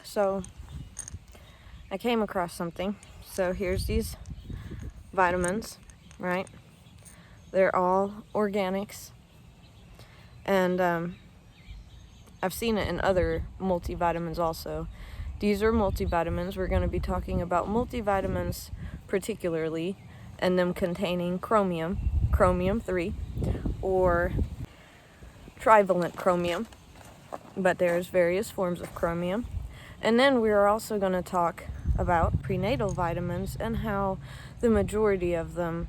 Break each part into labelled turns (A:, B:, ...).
A: So I came across something. So here's these vitamins, right? They're all organics, and I've seen it in other multivitamins also. These are multivitamins. We're going to be talking about multivitamins particularly, and them containing chromium 3, or trivalent chromium, but there's various forms of chromium. And then we're also going to talk about prenatal vitamins and how the majority of them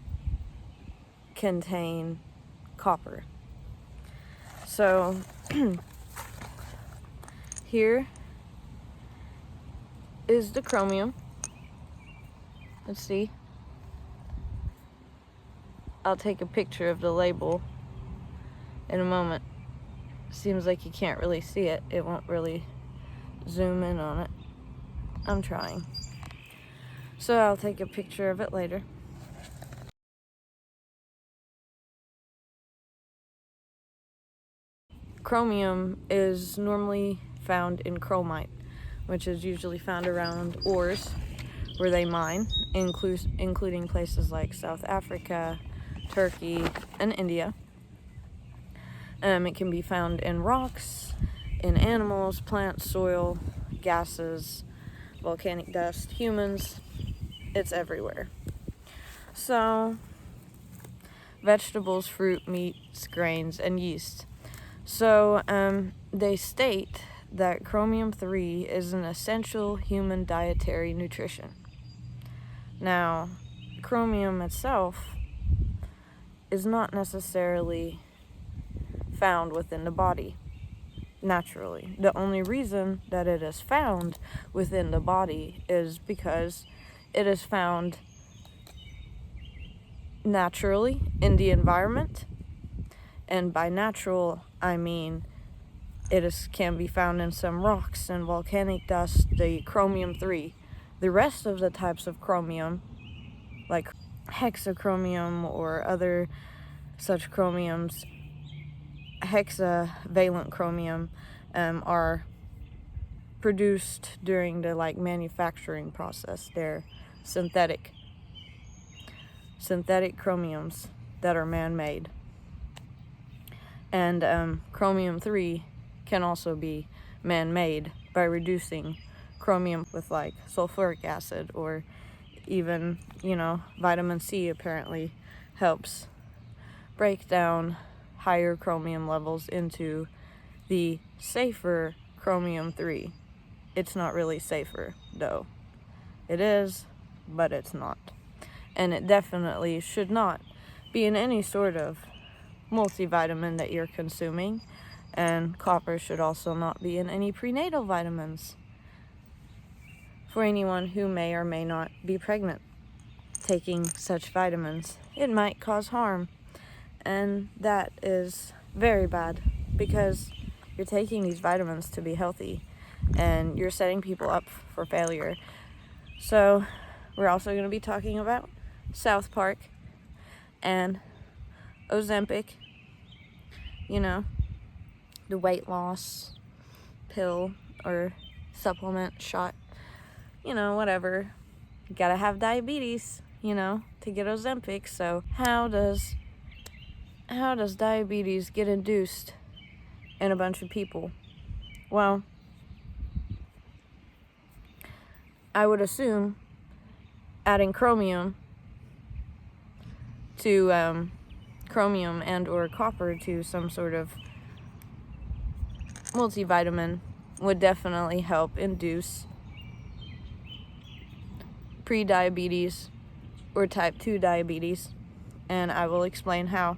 A: contain copper. So here is the chromium. Let's see. I'll take a picture of the label in a moment. Seems like you can't really see it. It won't really zoom in on it. I'm trying. So I'll take a picture of it later. Chromium is normally found in chromite, which is usually found around ores where they mine, including places like South Africa, Turkey, and India. It can be found in rocks, in animals, plants, soil, gases, volcanic dust, humans. It's everywhere. So, vegetables, fruit, meats, grains, and yeast. So, they state that chromium 3 is an essential human dietary nutrition. Now, chromium itself is not necessarily found within the body naturally. The only reason that it is found within the body is because it is found naturally in the environment. And by natural, I mean can be found in some rocks and volcanic dust, the chromium 3. The rest of the types of chromium, like hexachromium or other such chromiums, hexavalent chromium, are produced during the manufacturing process. They're synthetic chromiums that are man-made. And chromium 3 can also be man-made by reducing chromium with sulfuric acid, or even, vitamin C apparently helps break down higher chromium levels into the safer chromium 3. It's not really safer, though. It is, but it's not. And it definitely should not be in any sort of multivitamin that you're consuming. And copper should also not be in any prenatal vitamins for anyone who may or may not be pregnant. Taking such vitamins, it might cause harm. And that is very bad, because you're taking these vitamins to be healthy, and you're setting people up for failure. So we're also going to be talking about South Park and Ozempic, the weight loss pill or supplement shot, whatever. You gotta have diabetes, to get Ozempic. So how does diabetes get induced in a bunch of people? Well, I would assume adding chromium and or copper to some sort of multivitamin would definitely help induce pre-diabetes or type 2 diabetes, and I will explain how.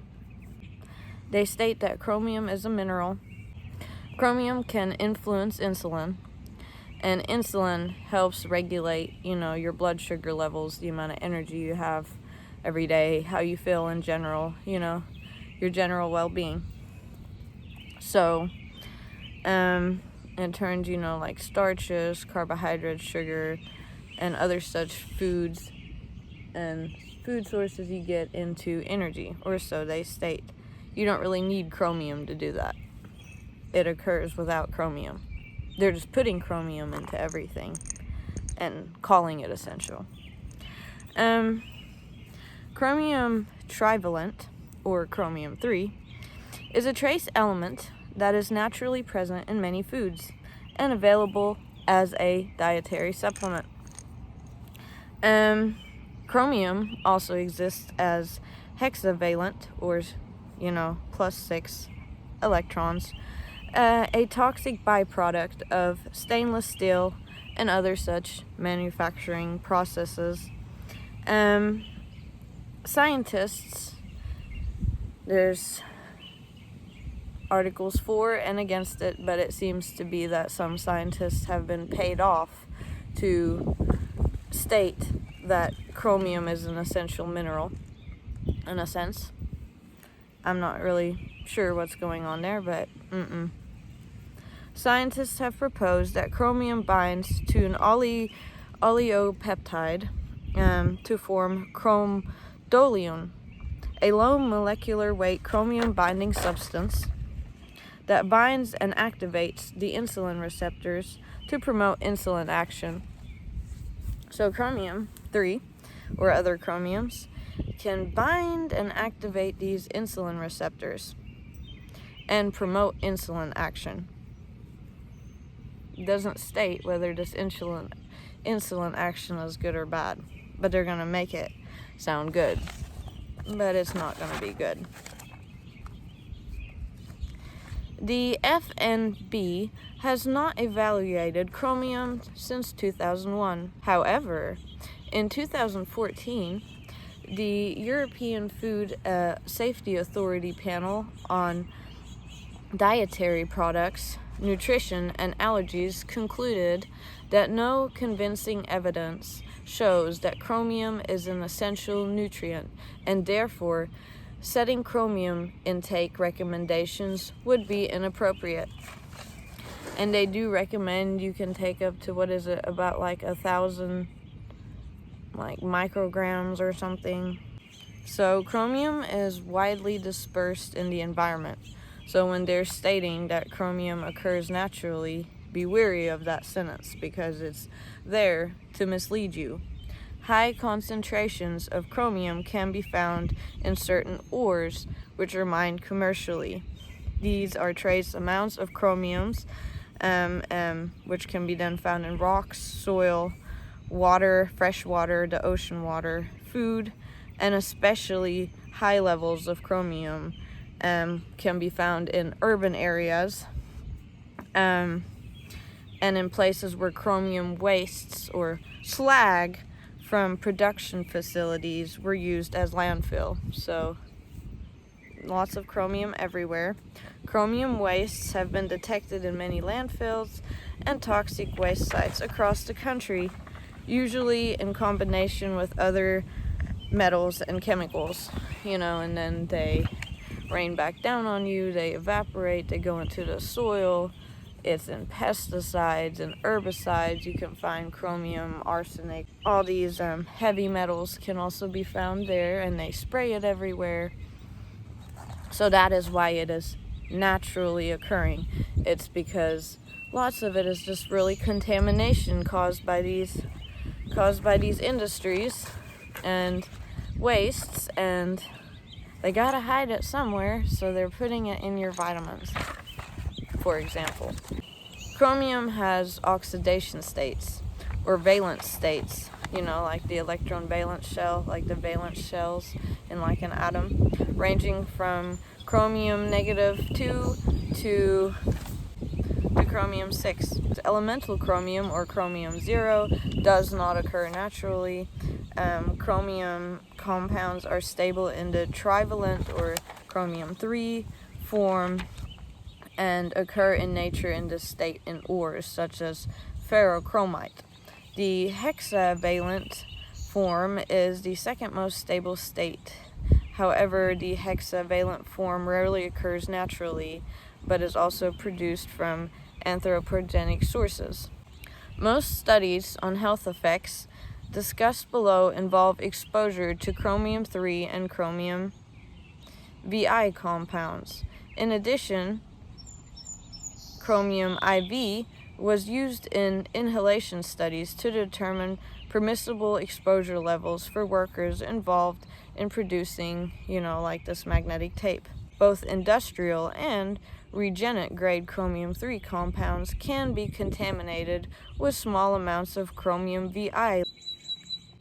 A: They state that chromium is a mineral. Chromium can influence insulin, and insulin helps regulate, your blood sugar levels, the amount of energy you have every day, how you feel in general, your general well-being. So, it turns, starches, carbohydrates, sugar, and other such foods and food sources you get into energy, or so they state. You don't really need chromium to do that. It occurs without chromium. They're just putting chromium into everything and calling it essential. Chromium trivalent, or chromium 3, is a trace element that is naturally present in many foods and available as a dietary supplement. Chromium also exists as hexavalent, or plus 6 electrons, a toxic byproduct of stainless steel and other such manufacturing processes. Scientists, there's articles for and against it, but it seems to be that some scientists have been paid off to state that chromium is an essential mineral, in a sense. I'm not really sure what's going on there, but Scientists have proposed that chromium binds to an oleopeptide to form chromdolione, a low molecular weight chromium binding substance that binds and activates the insulin receptors to promote insulin action. So chromium 3, or other chromiums, can bind and activate these insulin receptors and promote insulin action. It doesn't state whether this insulin action is good or bad, but they're going to make it sound good, but it's not going to be good. The FNB has not evaluated chromium since 2001. However, in 2014, the European Food Safety Authority panel on dietary products, nutrition, and allergies concluded that no convincing evidence shows that chromium is an essential nutrient, and therefore setting chromium intake recommendations would be inappropriate. And they do recommend you can take up to, about 1,000 micrograms or something. So chromium is widely dispersed in the environment. So when they're stating that chromium occurs naturally, be wary of that sentence because it's there to mislead you. High concentrations of chromium can be found in certain ores which are mined commercially. These are trace amounts of chromiums which can be then found in rocks, soil, water, fresh water, the ocean water, food, and especially high levels of chromium can be found in urban areas and in places where chromium wastes or slag from production facilities were used as landfill. So lots of chromium everywhere. Chromium wastes have been detected in many landfills and toxic waste sites across the country, usually in combination with other metals and chemicals, and then they rain back down on you, they evaporate, they go into the soil. It's in pesticides and herbicides. You can find chromium, arsenic, all these heavy metals can also be found there, and they spray it everywhere. So that is why it is naturally occurring. It's because lots of it is just really contamination caused by these industries and wastes, and they gotta hide it somewhere, so they're putting it in your vitamins, for example. Chromium has oxidation states, or valence states, like the electron valence shell, like the valence shells in like an atom, ranging from chromium -2 to chromium 6. Elemental chromium, or chromium 0, does not occur naturally. Chromium compounds are stable in the trivalent, or chromium 3 form, and occur in nature in this state in ores such as ferrochromite. The hexavalent form is the second most stable state. However, the hexavalent form rarely occurs naturally, but is also produced from anthropogenic sources. Most studies on health effects discussed below involve exposure to chromium 3 and chromium VI compounds. In addition, chromium IV was used in inhalation studies to determine permissible exposure levels for workers involved in producing, like this magnetic tape. Both industrial and reagent grade chromium-3 compounds can be contaminated with small amounts of chromium VI.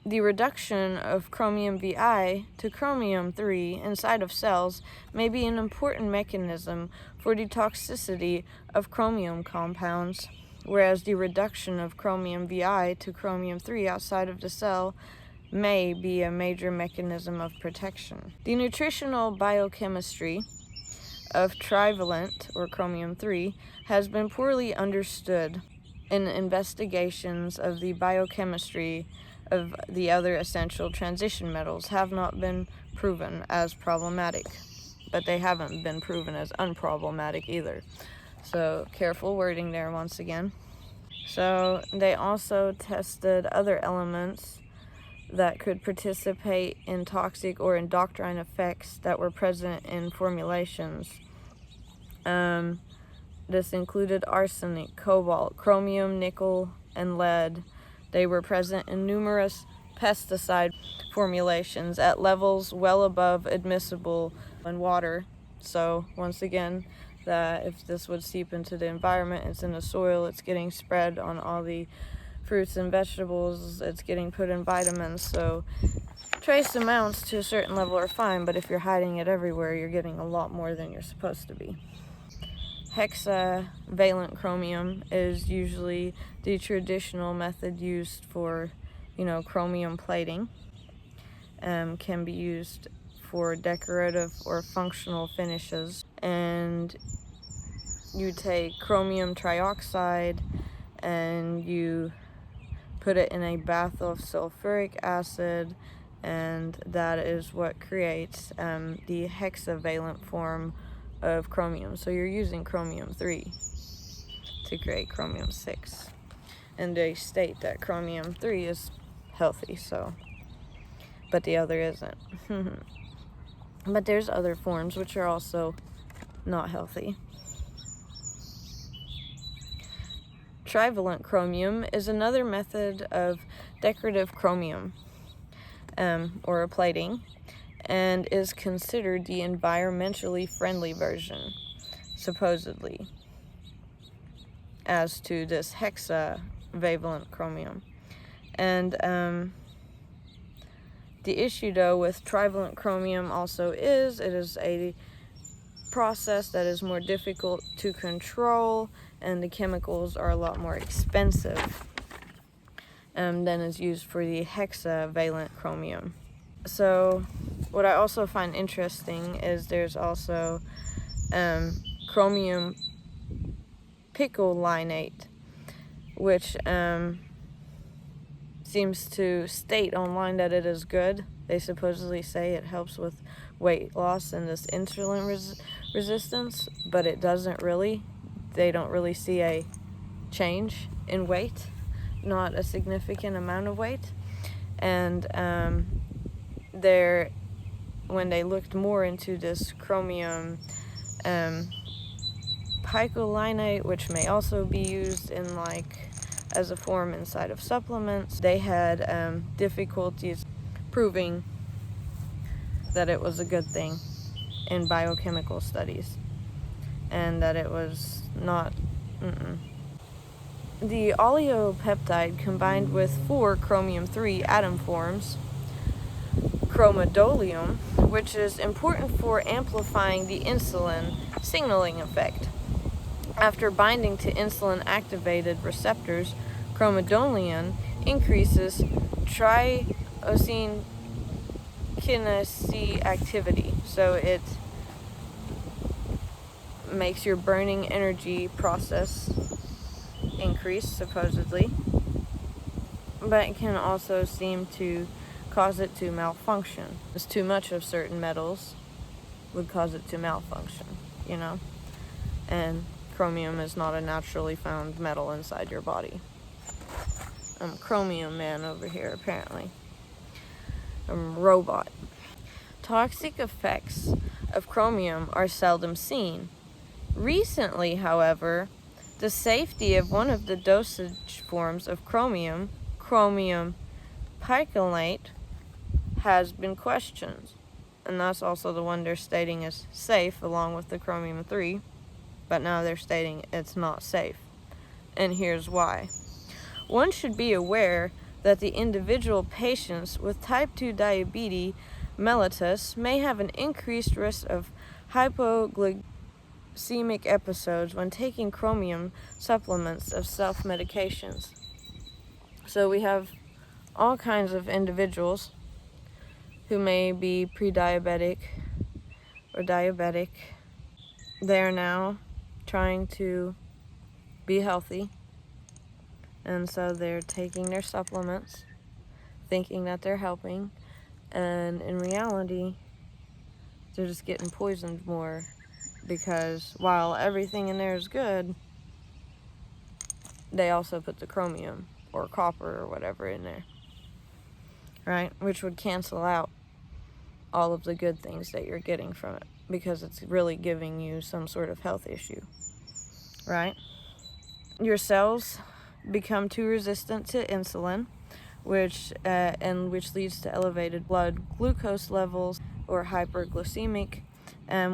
A: The reduction of chromium VI to chromium-3 inside of cells may be an important mechanism for the toxicity of chromium compounds, whereas the reduction of chromium VI to chromium-3 outside of the cell may be a major mechanism of protection. The nutritional biochemistry of trivalent, or chromium-3, has been poorly understood, and investigations of the biochemistry of the other essential transition metals have not been proven as problematic, but they haven't been proven as unproblematic either. So careful wording there once again. So they also tested other elements that could participate in toxic or endocrine effects that were present in formulations. This included arsenic, cobalt, chromium, nickel, and lead. They were present in numerous pesticide formulations at levels well above admissible in water. So once again, that if this would seep into the environment, it's in the soil, it's getting spread on all the fruits and vegetables, it's getting put in vitamins. So trace amounts to a certain level are fine, but if you're hiding it everywhere, you're getting a lot more than you're supposed to be. Hexavalent chromium is usually the traditional method used for, chromium plating. Can be used for decorative or functional finishes. And you take chromium trioxide and you put it in a bath of sulfuric acid, and that is what creates the hexavalent form of chromium. So you're using chromium-3 to create chromium-6. And they state that chromium-3 is healthy, but the other isn't. But there's other forms which are also not healthy. Trivalent chromium is another method of decorative chromium, or a plating, and is considered the environmentally friendly version, supposedly, as to this hexavalent chromium. And the issue, though, with trivalent chromium also is it is a process that is more difficult to control, and the chemicals are a lot more expensive than is used for the hexavalent chromium. So what I also find interesting is there's also chromium picolinate, which seems to state online that it is good. They supposedly say it helps with weight loss and this insulin resistance, but it doesn't really. They don't really see a change in weight, not a significant amount of weight. And when they looked more into this chromium picolinate, which may also be used in as a form inside of supplements, they had difficulties proving that it was a good thing in biochemical studies, and that it was not. The oleopeptide combined with 4 chromium-3 atom forms chromodolium, which is important for amplifying the insulin signaling effect. After binding to insulin-activated receptors, chromodolium increases tyrosine kinase activity, so it makes your burning energy process increase, supposedly, but it can also seem to cause it to malfunction. Just too much of certain metals would cause it to malfunction, and chromium is not a naturally found metal inside your body. I'm Chromium Man over here, apparently. I'm a robot. Toxic effects of chromium are seldom seen. Recently, however, The safety of one of the dosage forms of chromium, chromium picolate, has been questioned. And that's also the one they're stating is safe along with the chromium 3, but now they're stating it's not safe. And here's why. One should be aware that the individual patients with type 2 diabetes mellitus may have an increased risk of hypoglycemic episodes when taking chromium supplements of self-medications. So we have all kinds of individuals who may be pre-diabetic or diabetic. They're now trying to be healthy, and so they're taking their supplements, thinking that they're helping, and in reality, they're just getting poisoned more, because while everything in there is good, they also put the chromium or copper or whatever in there, right? Which would cancel out all of the good things that you're getting from it, because it's really giving you some sort of health issue, right? Your cells become too resistant to insulin, which leads to elevated blood glucose levels or hyperglycemic,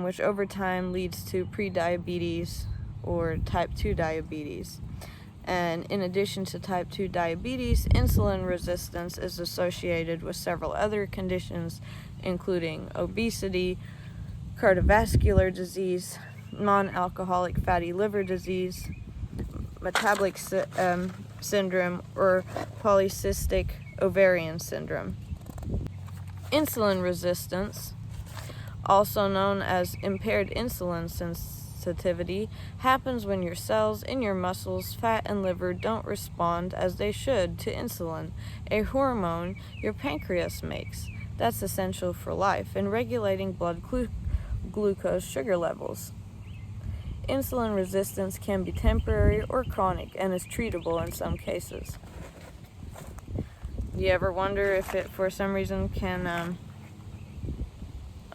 A: which over time leads to prediabetes or type 2 diabetes. And in addition to type 2 diabetes, insulin resistance is associated with several other conditions, including obesity, cardiovascular disease, non-alcoholic fatty liver disease, metabolic syndrome, or polycystic ovarian syndrome. Insulin resistance, also known as impaired insulin sensitivity, happens when your cells in your muscles, fat, and liver don't respond as they should to insulin, a hormone your pancreas makes that's essential for life in regulating blood glucose sugar levels. Insulin resistance can be temporary or chronic and is treatable in some cases. Do you ever wonder if it, for some reason, can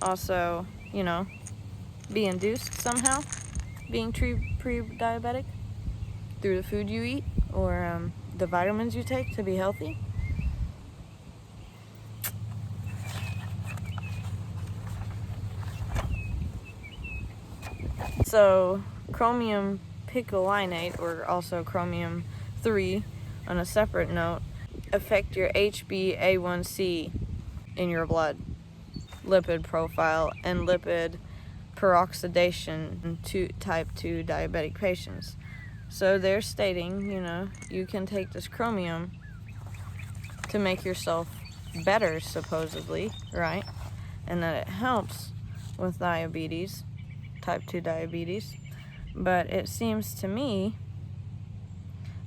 A: also, be induced somehow, being pre-diabetic, through the food you eat or the vitamins you take to be healthy? So, chromium picolinate, or also chromium 3, on a separate note, affect your HbA1c in your blood, lipid profile, and lipid peroxidation in type 2 diabetic patients. So they're stating, you can take this chromium to make yourself better, supposedly, right? And that it helps with diabetes, type 2 diabetes. But it seems to me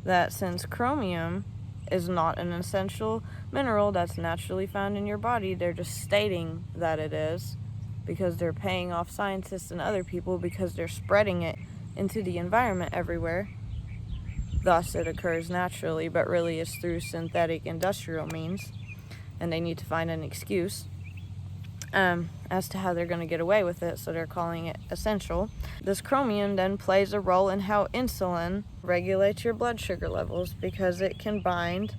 A: that since chromium is not an essential mineral that's naturally found in your body, they're just stating that it is, because they're paying off scientists and other people because they're spreading it into the environment everywhere. Thus it occurs naturally, but really is through synthetic industrial means, and they need to find an excuse as to how they're going to get away with it, so they're calling it essential. This chromium then plays a role in how insulin regulates your blood sugar levels, because it can bind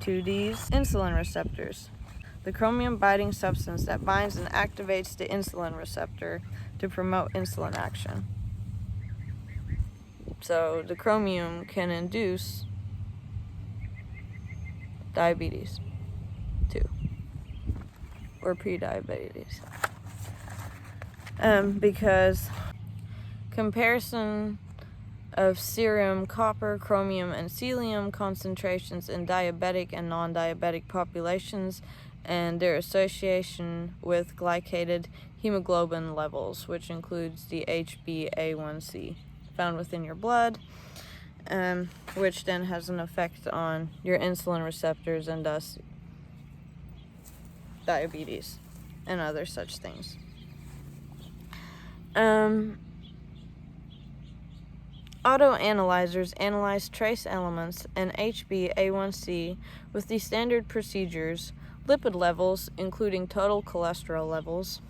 A: to these insulin receptors. The chromium binding substance that binds and activates the insulin receptor to promote insulin action. So the chromium can induce diabetes too, or pre-diabetes. Because comparison of serum copper, chromium, and celium concentrations in diabetic and non-diabetic populations, and their association with glycated hemoglobin levels, which includes the HbA1c found within your blood, which then has an effect on your insulin receptors and thus diabetes and other such things. Autoanalyzers analyze trace elements and HbA1c with the standard procedures: lipid levels, including total cholesterol levels,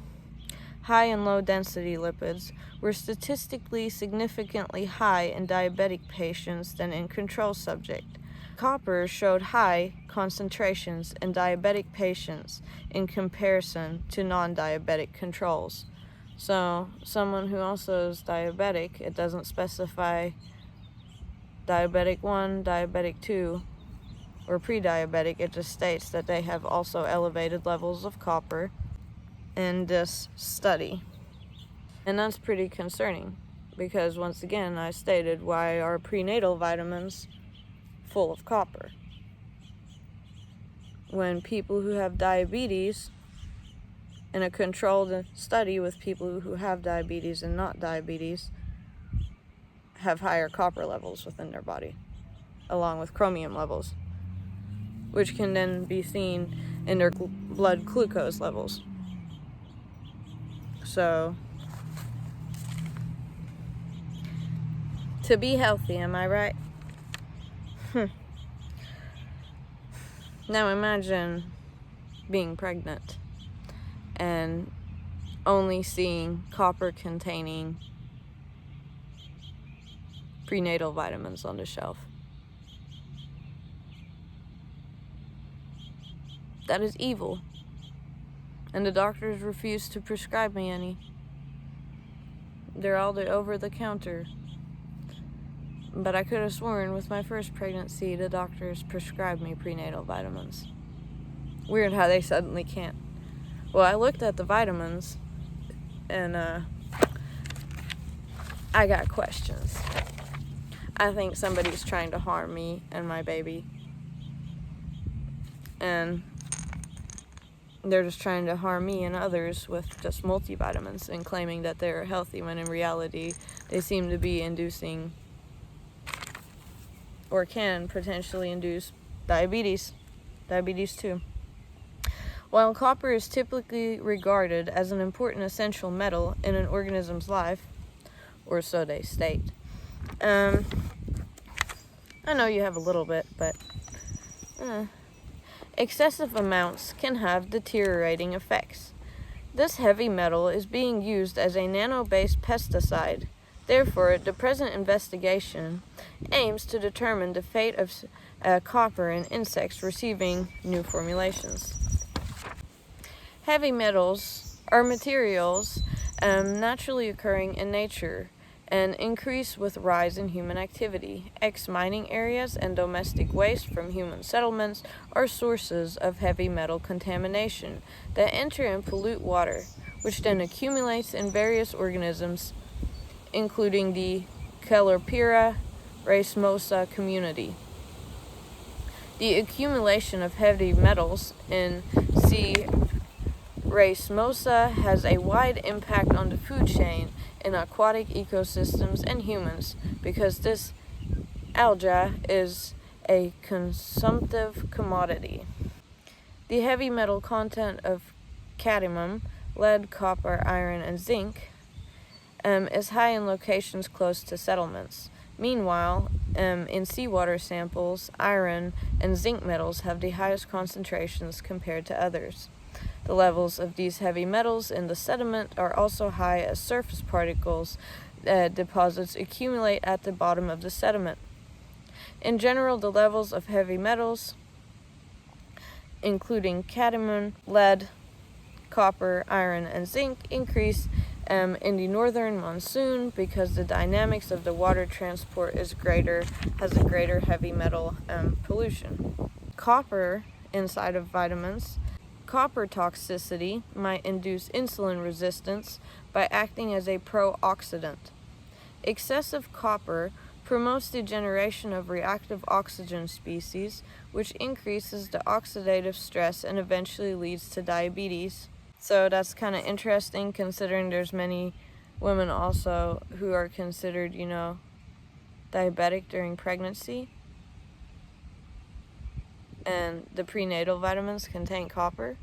A: high and low density lipids were statistically significantly high in diabetic patients than in control subject. Copper showed high concentrations in diabetic patients in comparison to non-diabetic controls. So someone who also is diabetic, it doesn't specify diabetic 1, diabetic 2, or pre-diabetic. It just states that they have also elevated levels of copper in this study. And that's pretty concerning because, once again, I stated, why are prenatal vitamins full of copper when people who have diabetes, in a controlled study with people who have diabetes and not diabetes, have higher copper levels within their body, along with chromium levels, which can then be seen in their blood glucose levels. So, to be healthy, am I right? Now imagine being pregnant and only seeing copper-containing prenatal vitamins on the shelf. That is evil. And the doctors refuse to prescribe me any. They're all over-the-counter. But I could have sworn with my first pregnancy, the doctors prescribed me prenatal vitamins. Weird how they suddenly can't. Well, I looked at the vitamins, and I got questions. I think somebody's trying to harm me and my baby. And they're just trying to harm me and others with just multivitamins and claiming that they're healthy when in reality they seem to be inducing or can potentially induce diabetes 2. While copper is typically regarded as an important essential metal in an organism's life, or so they state, I know you have a little bit, but excessive amounts can have deteriorating effects. This heavy metal is being used as a nano-based pesticide. Therefore, the present investigation aims to determine the fate of copper in insects receiving new formulations. Heavy metals are materials naturally occurring in nature and increase with rise in human activity. Ex-mining areas and domestic waste from human settlements are sources of heavy metal contamination that enter and pollute water, which then accumulates in various organisms, including the Calopera racemosa community. The accumulation of heavy metals in C. racemosa has a wide impact on the food chain in aquatic ecosystems and humans because this algae is a consumptive commodity. The heavy metal content of cadmium, lead, copper, iron, and zinc is high in locations close to settlements. Meanwhile, in seawater samples, iron and zinc metals have the highest concentrations compared to others. The levels of these heavy metals in the sediment are also high as surface particles deposits accumulate at the bottom of the sediment. In general, the levels of heavy metals, including cadmium, lead, copper, iron, and zinc, increase in the northern monsoon because the dynamics of the water transport has a greater heavy metal pollution. Copper inside of vitamins. Copper toxicity might induce insulin resistance by acting as a pro-oxidant. Excessive copper promotes the generation of reactive oxygen species, which increases the oxidative stress and eventually leads to diabetes. So that's kind of interesting considering there's many women also who are considered, diabetic during pregnancy. And the prenatal vitamins contain copper.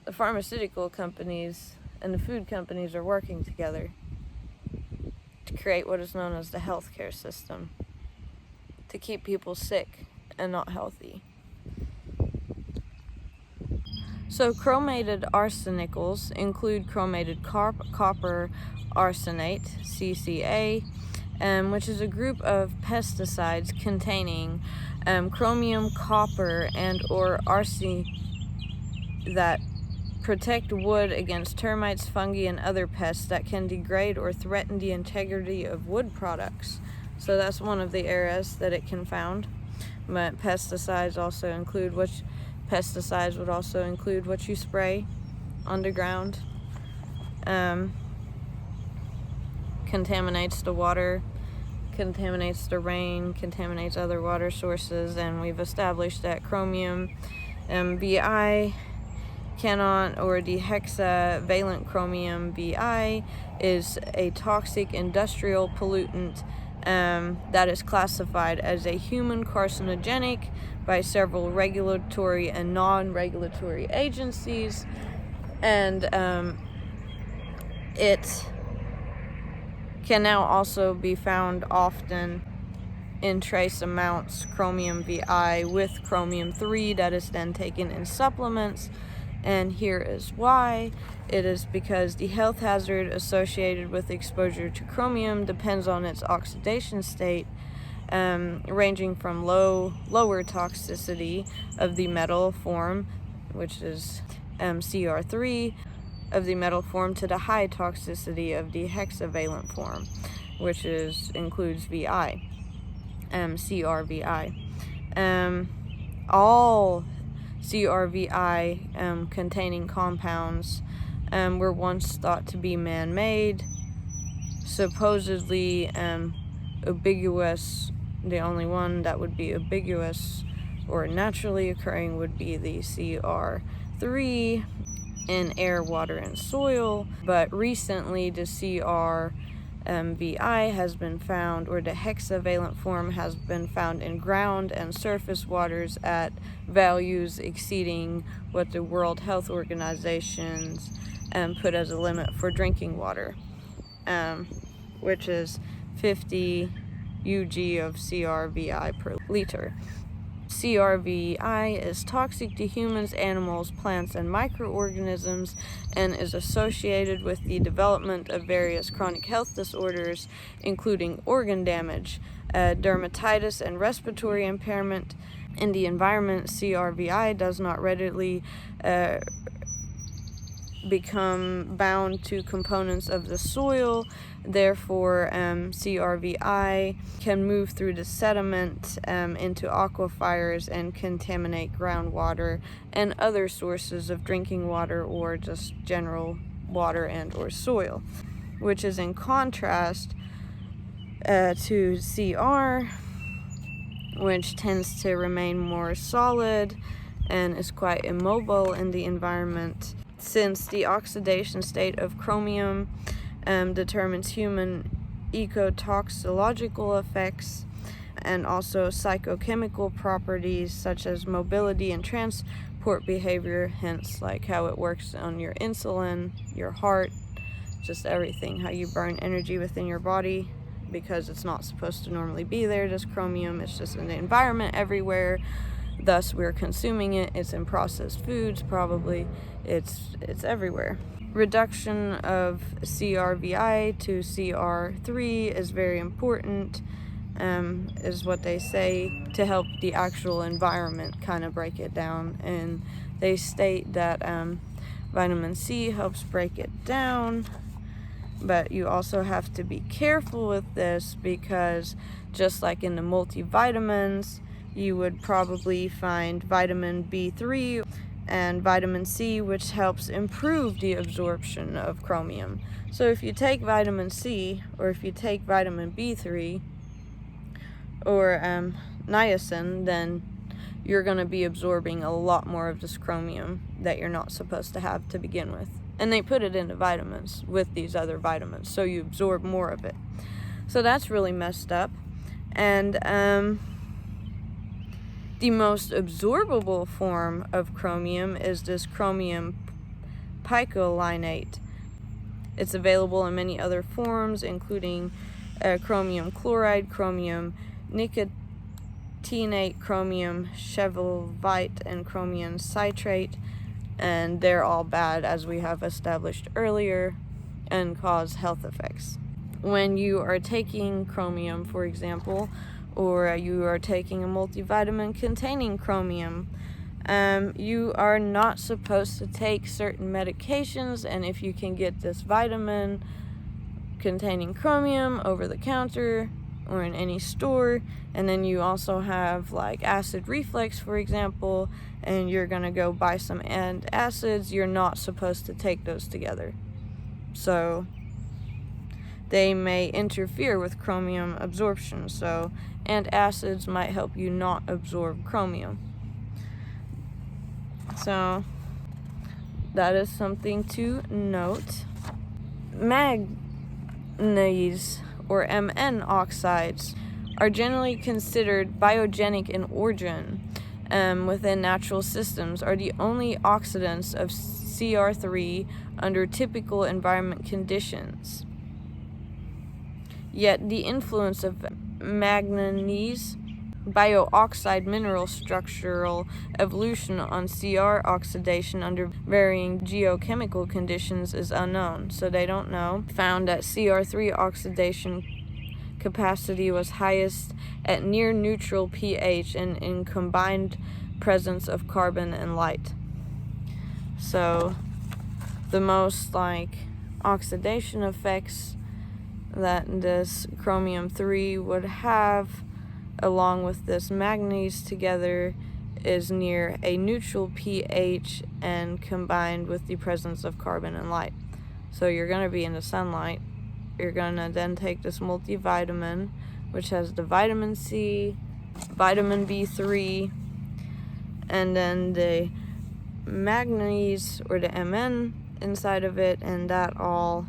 A: The pharmaceutical companies and the food companies are working together to create what is known as the healthcare system, to keep people sick and not healthy. So chromated arsenicals include chromated copper arsenate, CCA, which is a group of pesticides containing chromium, copper, and or arsenic that protect wood against termites, fungi, and other pests that can degrade or threaten the integrity of wood products. So that's one of the areas that it can found. But pesticides would also include what you spray underground. Contaminates the water, contaminates the rain, contaminates other water sources, and we've established that chromium VI cannot, or dihexavalent chromium VI is a toxic industrial pollutant that is classified as a human carcinogenic by several regulatory and non-regulatory agencies, and it can now also be found often in trace amounts chromium VI with chromium 3 that is then taken in supplements. And here is why. It is because the health hazard associated with exposure to chromium depends on its oxidation state, ranging from lower toxicity of the metal form, which is CR3 of the metal form, to the high toxicity of the hexavalent form, which includes VI, CRVI. All CRVI containing compounds were once thought to be man-made, supposedly ambiguous. The only one that would be ambiguous or naturally occurring would be the CR3 in air, water, and soil. But recently the CRVI has been found, or the hexavalent form has been found in ground and surface waters at values exceeding what the World Health Organization put as a limit for drinking water, which is 50 UG of CRVI per liter. CRVI is toxic to humans, animals, plants, and microorganisms, and is associated with the development of various chronic health disorders, including organ damage, dermatitis, and respiratory impairment. In the environment, CRVI does not readily become bound to components of the soil. Therefore, CRVI can move through the sediment into aquifers and contaminate groundwater and other sources of drinking water or just general water and or soil, which is in contrast to CR, which tends to remain more solid and is quite immobile in the environment, since the oxidation state of chromium determines human ecotoxicological effects and also psychochemical properties such as mobility and transport behavior, hence like how it works on your insulin, your heart, just everything, how you burn energy within your body, because it's not supposed to normally be there, this chromium. It's just in the environment everywhere, thus we're consuming it. It's in processed foods, probably. It's everywhere. Reduction of CRVI to CR3 is very important, is what they say, to help the actual environment kind of break it down. And they state that vitamin C helps break it down, but you also have to be careful with this, because just like in the multivitamins, you would probably find vitamin B3 and vitamin C, which helps improve the absorption of chromium. So if you take vitamin C, or if you take vitamin B3 or niacin, then you're going to be absorbing a lot more of this chromium that you're not supposed to have to begin with. And they put it into vitamins with these other vitamins, so you absorb more of it. So that's really messed up. And the most absorbable form of chromium is this chromium picolinate. It's available in many other forms, including chromium chloride, chromium nicotinate, chromium chevalvite, and chromium citrate. and they're all bad, as we have established earlier, and cause health effects. When you are taking chromium, for example, or you are taking a multivitamin containing chromium, you are not supposed to take certain medications, and if you can get this vitamin containing chromium over the counter or in any store, and then you also have like acid reflux, for example, and you're gonna go buy some antacids, you're not supposed to take those together. So they may interfere with chromium absorption, so antacids might help you not absorb chromium. So that is something to note. Manganese or Mn oxides are generally considered biogenic in origin within natural systems, are the only oxidants of CR3 under typical environment conditions. Yet the influence of manganese biooxide mineral structural evolution on CR oxidation under varying geochemical conditions is unknown, so they don't know. Found that CR3 oxidation capacity was highest at near neutral pH and in combined presence of carbon and light. So the most oxidation effects that this chromium 3 would have, along with this manganese together, is near a neutral pH and combined with the presence of carbon and light. So you're going to be in the sunlight. You're going to then take this multivitamin, which has the vitamin C, vitamin B3, and then the manganese or the Mn inside of it, and that all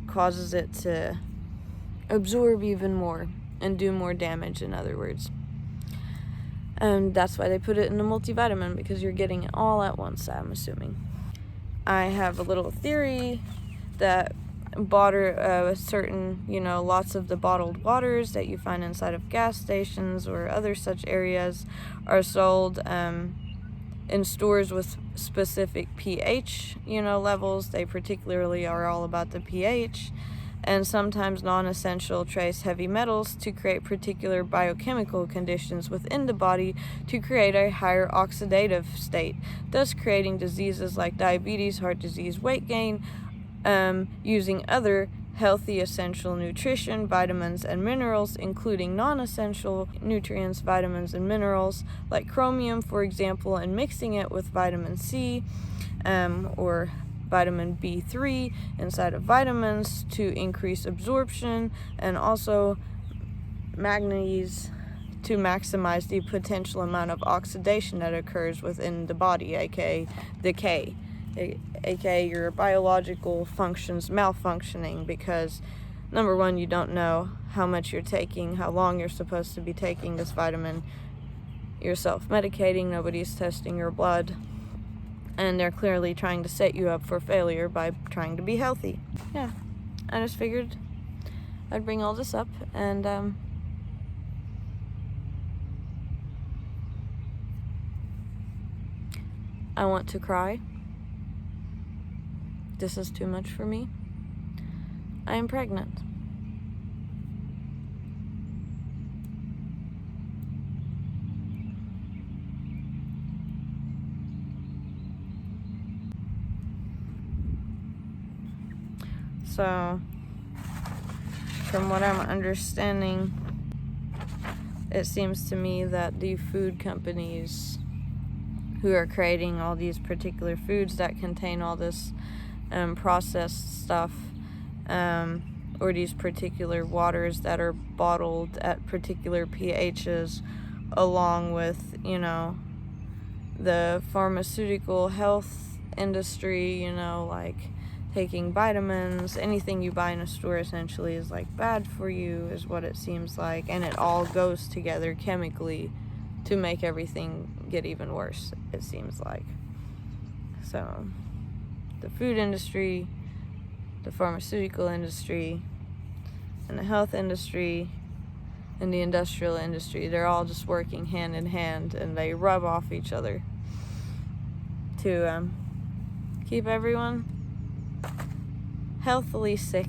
A: causes it to absorb even more and do more damage, in other words. And that's why they put it in a multivitamin, because you're getting it all at once, I'm assuming. I have a little theory that lots of the bottled waters that you find inside of gas stations or other such areas are sold in stores with specific pH, levels. They particularly are all about the pH, and sometimes non-essential trace heavy metals to create particular biochemical conditions within the body to create a higher oxidative state, thus creating diseases like diabetes, heart disease, weight gain, using other healthy essential nutrition, vitamins and minerals, including non-essential nutrients, vitamins and minerals like chromium, for example, and mixing it with vitamin C or vitamin B3 inside of vitamins to increase absorption, and also manganese to maximize the potential amount of oxidation that occurs within the body, aka decay, aka your biological functions malfunctioning, because number one, you don't know how much you're taking, how long you're supposed to be taking this vitamin. You're self-medicating, nobody's testing your blood, and they're clearly trying to set you up for failure by trying to be healthy. Yeah, I just figured I'd bring all this up, and I want to cry. This is too much for me. I am pregnant. So, from what I'm understanding, it seems to me that the food companies who are creating all these particular foods that contain all this processed stuff, or these particular waters that are bottled at particular pHs, along with, the pharmaceutical health industry, taking vitamins, anything you buy in a store essentially is bad for you, is what it seems like, and it all goes together chemically to make everything get even worse, it seems like. So the food industry, the pharmaceutical industry, and the health industry, and the industrial industry, they're all just working hand in hand, and they rub off each other to keep everyone healthily sick